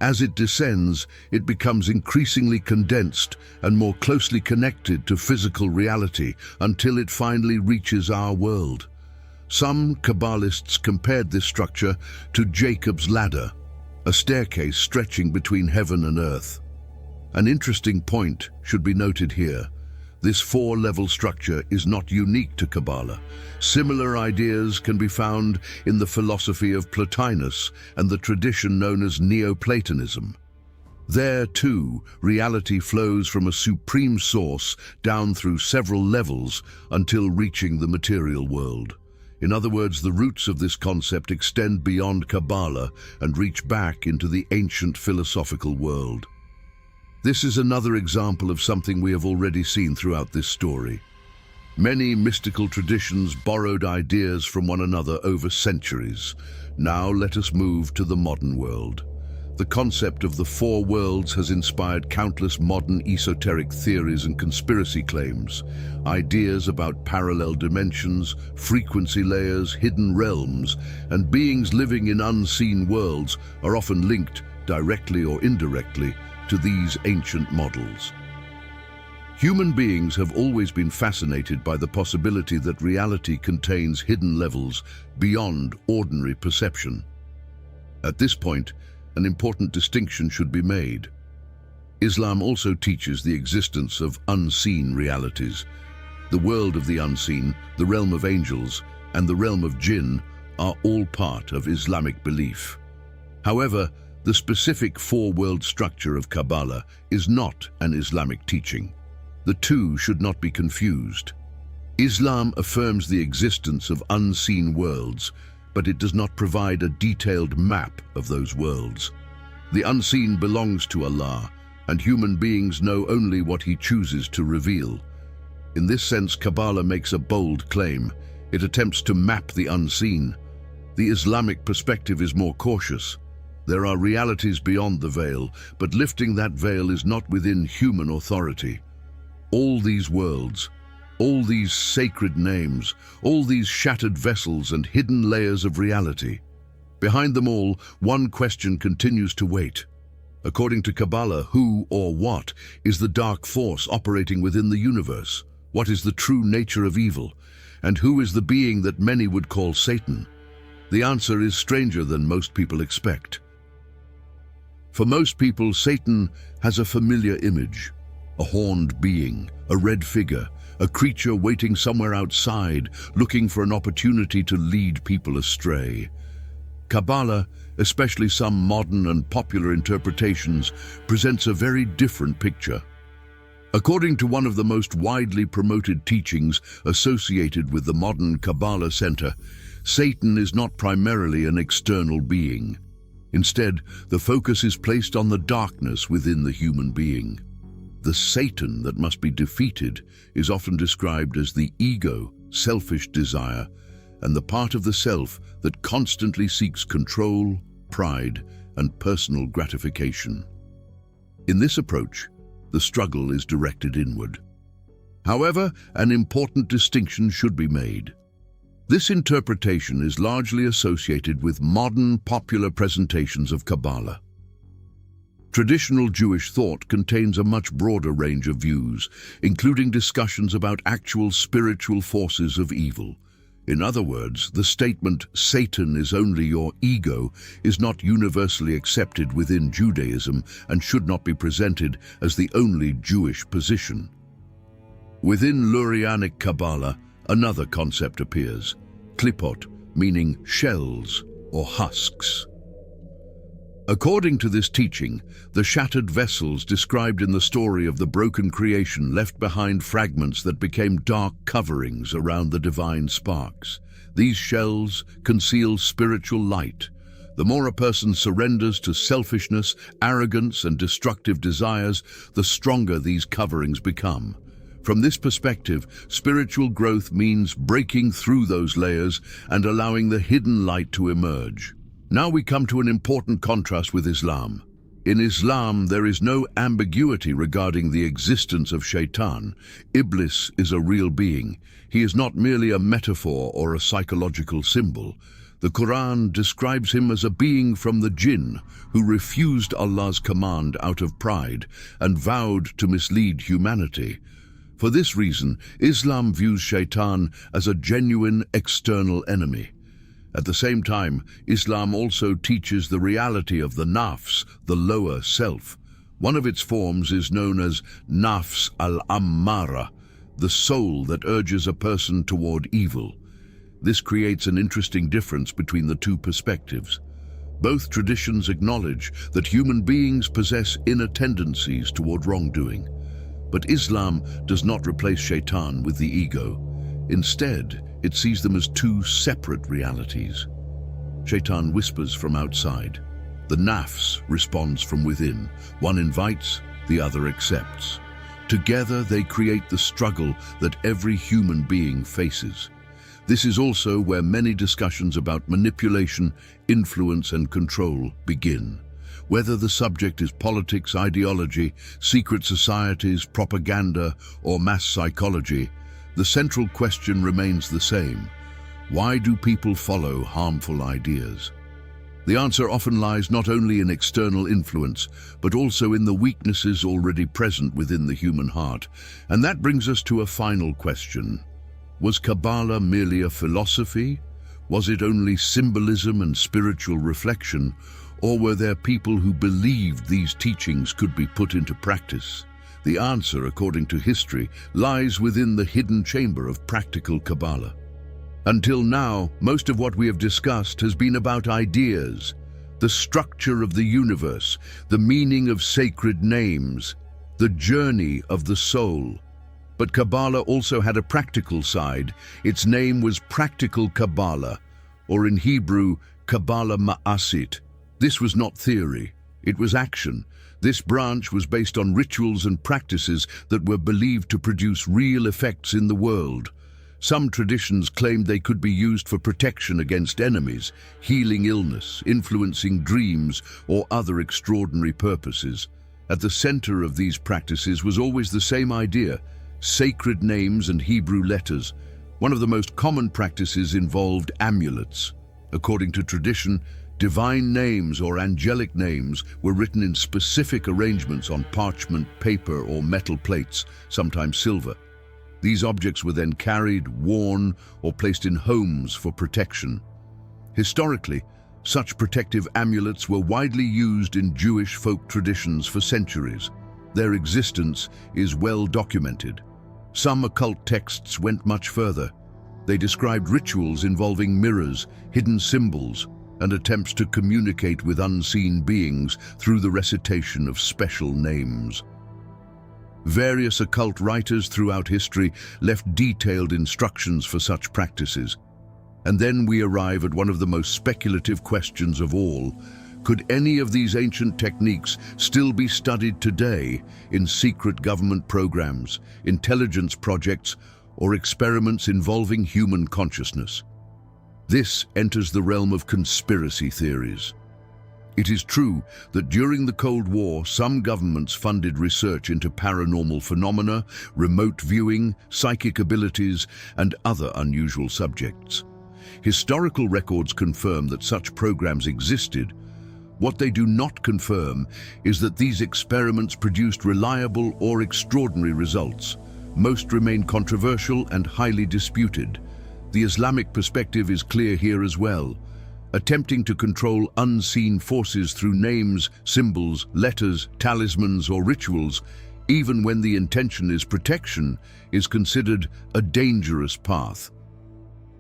As it descends, it becomes increasingly condensed and more closely connected to physical reality until it finally reaches our world. Some Kabbalists compared this structure to Jacob's ladder, a staircase stretching between heaven and earth. An interesting point should be noted here. This four-level structure is not unique to Kabbalah. Similar ideas can be found in the philosophy of Plotinus and the tradition known as Neoplatonism. There, too, reality flows from a supreme source down through several levels until reaching the material world. In other words, the roots of this concept extend beyond Kabbalah and reach back into the ancient philosophical world. This is another example of something we have already seen throughout this story. Many mystical traditions borrowed ideas from one another over centuries. Now let us move to the modern world. The concept of the four worlds has inspired countless modern esoteric theories and conspiracy claims. Ideas about parallel dimensions, frequency layers, hidden realms, and beings living in unseen worlds are often linked, directly or indirectly, to these ancient models. Human beings have always been fascinated by the possibility that reality contains hidden levels beyond ordinary perception. At this point, an important distinction should be made. Islam also teaches the existence of unseen realities. The world of the unseen, the realm of angels, and the realm of Jinn are all part of Islamic belief. However, the specific four-world structure of Kabbalah is not an Islamic teaching. The two should not be confused. Islam affirms the existence of unseen worlds, but it does not provide a detailed map of those worlds. The unseen belongs to Allah, and human beings know only what He chooses to reveal. In this sense, Kabbalah makes a bold claim. It attempts to map the unseen. The Islamic perspective is more cautious. There are realities beyond the veil, but lifting that veil is not within human authority. All these worlds, all these sacred names, all these shattered vessels and hidden layers of reality. Behind them all, one question continues to wait. According to Kabbalah, who or what is the dark force operating within the universe? What is the true nature of evil? And who is the being that many would call Satan? The answer is stranger than most people expect. For most people, Satan has a familiar image. A horned being, a red figure, a creature waiting somewhere outside, looking for an opportunity to lead people astray. Kabbalah, especially some modern and popular interpretations, presents a very different picture. According to one of the most widely promoted teachings associated with the modern Kabbalah center, Satan is not primarily an external being. Instead, the focus is placed on the darkness within the human being. The Satan that must be defeated is often described as the ego, selfish desire, and the part of the self that constantly seeks control, pride, and personal gratification. In this approach, the struggle is directed inward. However, an important distinction should be made. This interpretation is largely associated with modern popular presentations of Kabbalah. Traditional Jewish thought contains a much broader range of views, including discussions about actual spiritual forces of evil. In other words, the statement, "Satan is only your ego," is not universally accepted within Judaism and should not be presented as the only Jewish position. Within Lurianic Kabbalah, another concept appears, klipot, meaning shells or husks. According to this teaching, the shattered vessels described in the story of the broken creation left behind fragments that became dark coverings around the divine sparks. These shells conceal spiritual light. The more a person surrenders to selfishness, arrogance, and destructive desires, the stronger these coverings become. From this perspective, spiritual growth means breaking through those layers and allowing the hidden light to emerge. Now we come to an important contrast with Islam. In Islam, there is no ambiguity regarding the existence of Shaitan. Iblis is a real being. He is not merely a metaphor or a psychological symbol. The Quran describes him as a being from the Jinn who refused Allah's command out of pride and vowed to mislead humanity. For this reason, Islam views Shaitan as a genuine external enemy. At the same time, Islam also teaches the reality of the nafs, the lower self. One of its forms is known as nafs al-ammara, the soul that urges a person toward evil. This creates an interesting difference between the two perspectives. Both traditions acknowledge that human beings possess inner tendencies toward wrongdoing. But Islam does not replace shaitan with the ego. Instead, it sees them as two separate realities. Shaitan whispers from outside. The nafs responds from within. One invites, the other accepts. Together they create the struggle that every human being faces. This is also where many discussions about manipulation, influence and control begin. Whether the subject is politics, ideology, secret societies, propaganda or mass psychology, the central question remains the same. Why do people follow harmful ideas? The answer often lies not only in external influence, but also in the weaknesses already present within the human heart. And that brings us to a final question. Was Kabbalah merely a philosophy? Was it only symbolism and spiritual reflection? Or were there people who believed these teachings could be put into practice? The answer, according to history, lies within the hidden chamber of practical Kabbalah. Until now, most of what we have discussed has been about ideas, the structure of the universe, the meaning of sacred names, the journey of the soul. But Kabbalah also had a practical side. Its name was Practical Kabbalah, or in Hebrew, Kabbalah Ma'asit. This was not theory, it was action. This branch was based on rituals and practices that were believed to produce real effects in the world. Some traditions claimed they could be used for protection against enemies, healing illness, influencing dreams, or other extraordinary purposes. At the center of these practices was always the same idea: sacred names and Hebrew letters. One of the most common practices involved amulets. According to tradition, divine names or angelic names were written in specific arrangements on parchment, paper, or metal plates, sometimes silver. These objects were then carried, worn, or placed in homes for protection. Historically, such protective amulets were widely used in Jewish folk traditions for centuries. Their existence is well documented. Some occult texts went much further. They described rituals involving mirrors, hidden symbols, and attempts to communicate with unseen beings through the recitation of special names. Various occult writers throughout history left detailed instructions for such practices. And then we arrive at one of the most speculative questions of all. Could any of these ancient techniques still be studied today in secret government programs, intelligence projects, or experiments involving human consciousness? This enters the realm of conspiracy theories. It is true that during the Cold War, some governments funded research into paranormal phenomena, remote viewing, psychic abilities, and other unusual subjects. Historical records confirm that such programs existed. What they do not confirm is that these experiments produced reliable or extraordinary results. Most remain controversial and highly disputed. The Islamic perspective is clear here as well. Attempting to control unseen forces through names, symbols, letters, talismans, or rituals, even when the intention is protection, is considered a dangerous path.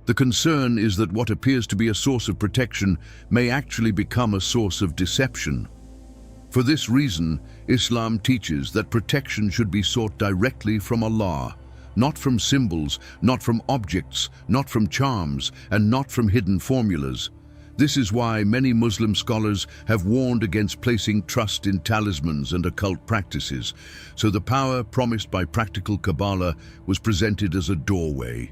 The concern is that what appears to be a source of protection may actually become a source of deception. For this reason, Islam teaches that protection should be sought directly from Allah, not from symbols, not from objects, not from charms, and not from hidden formulas. This is why many Muslim scholars have warned against placing trust in talismans and occult practices. So the power promised by practical Kabbalah was presented as a doorway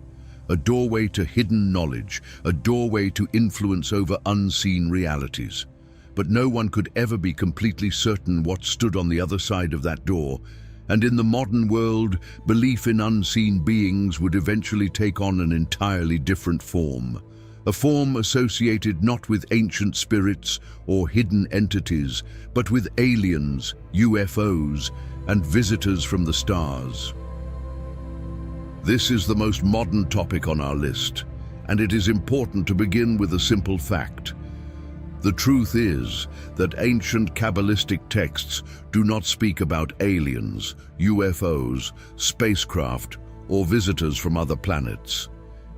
to hidden knowledge, a doorway to influence over unseen realities. But no one could ever be completely certain what stood on the other side of that door. And in the modern world, belief in unseen beings would eventually take on an entirely different form. A form associated not with ancient spirits or hidden entities, but with aliens, UFOs, and visitors from the stars. This is the most modern topic on our list, and it is important to begin with a simple fact. The truth is that ancient Kabbalistic texts do not speak about aliens, UFOs, spacecraft, or visitors from other planets.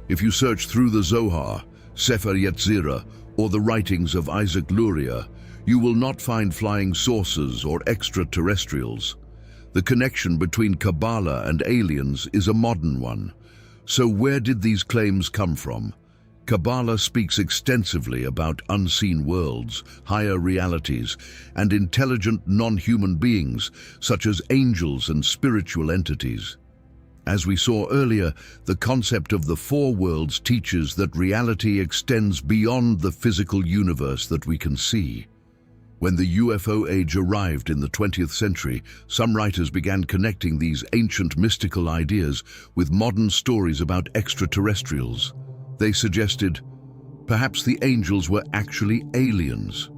If you search through the Zohar, Sefer Yetzirah, or the writings of Isaac Luria, you will not find flying saucers or extraterrestrials. The connection between Kabbalah and aliens is a modern one. So where did these claims come from? Kabbalah speaks extensively about unseen worlds, higher realities, and intelligent non-human beings, such as angels and spiritual entities. As we saw earlier, the concept of the four worlds teaches that reality extends beyond the physical universe that we can see. When the UFO age arrived in the 20th century, some writers began connecting these ancient mystical ideas with modern stories about extraterrestrials. They suggested, perhaps the angels were actually aliens.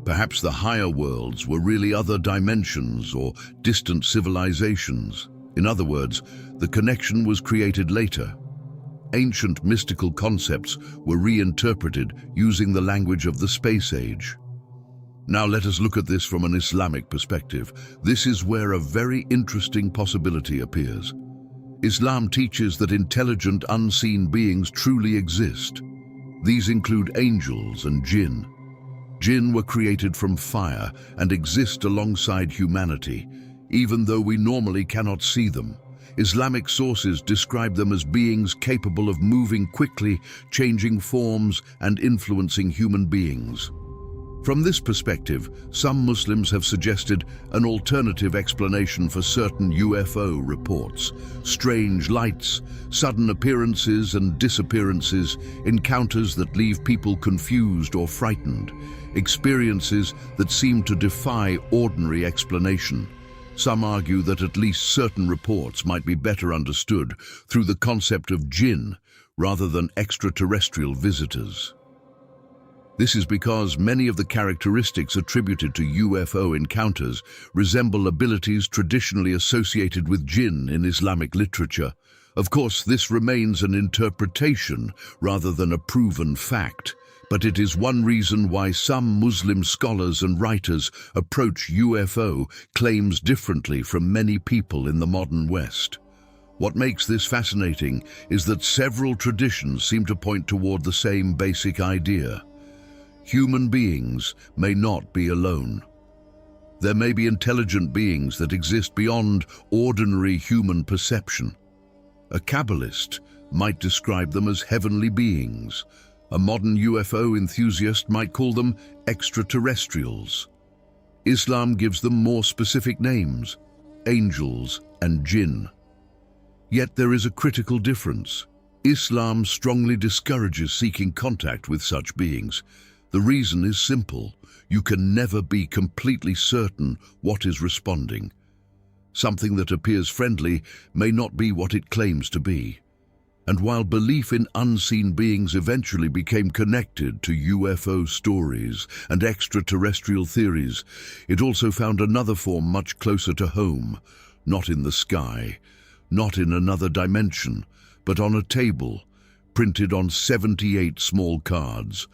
Perhaps the higher worlds were really other dimensions or distant civilizations. In other words, the connection was created later. Ancient mystical concepts were reinterpreted using the language of the space age. Now let us look at this from an Islamic perspective. This is where a very interesting possibility appears. Islam teaches that intelligent, unseen beings truly exist. These include angels and jinn. Jinn were created from fire and exist alongside humanity, even though we normally cannot see them. Islamic sources describe them as beings capable of moving quickly, changing forms, and influencing human beings. From this perspective, some Muslims have suggested an alternative explanation for certain UFO reports. Strange lights, sudden appearances and disappearances, encounters that leave people confused or frightened, experiences that seem to defy ordinary explanation. Some argue that at least certain reports might be better understood through the concept of jinn rather than extraterrestrial visitors. This is because many of the characteristics attributed to UFO encounters resemble abilities traditionally associated with jinn in Islamic literature. Of course, this remains an interpretation rather than a proven fact, but it is one reason why some Muslim scholars and writers approach UFO claims differently from many people in the modern West. What makes this fascinating is that several traditions seem to point toward the same basic idea. Human beings may not be alone. There may be intelligent beings that exist beyond ordinary human perception. A Kabbalist might describe them as heavenly beings. A modern UFO enthusiast might call them extraterrestrials. Islam gives them more specific names, angels and jinn. Yet there is a critical difference. Islam strongly discourages seeking contact with such beings. The reason is simple. You can never be completely certain what is responding. Something that appears friendly may not be what it claims to be. And while belief in unseen beings eventually became connected to UFO stories and extraterrestrial theories, it also found another form much closer to home, not in the sky, not in another dimension, but on a table, printed on 78 small cards.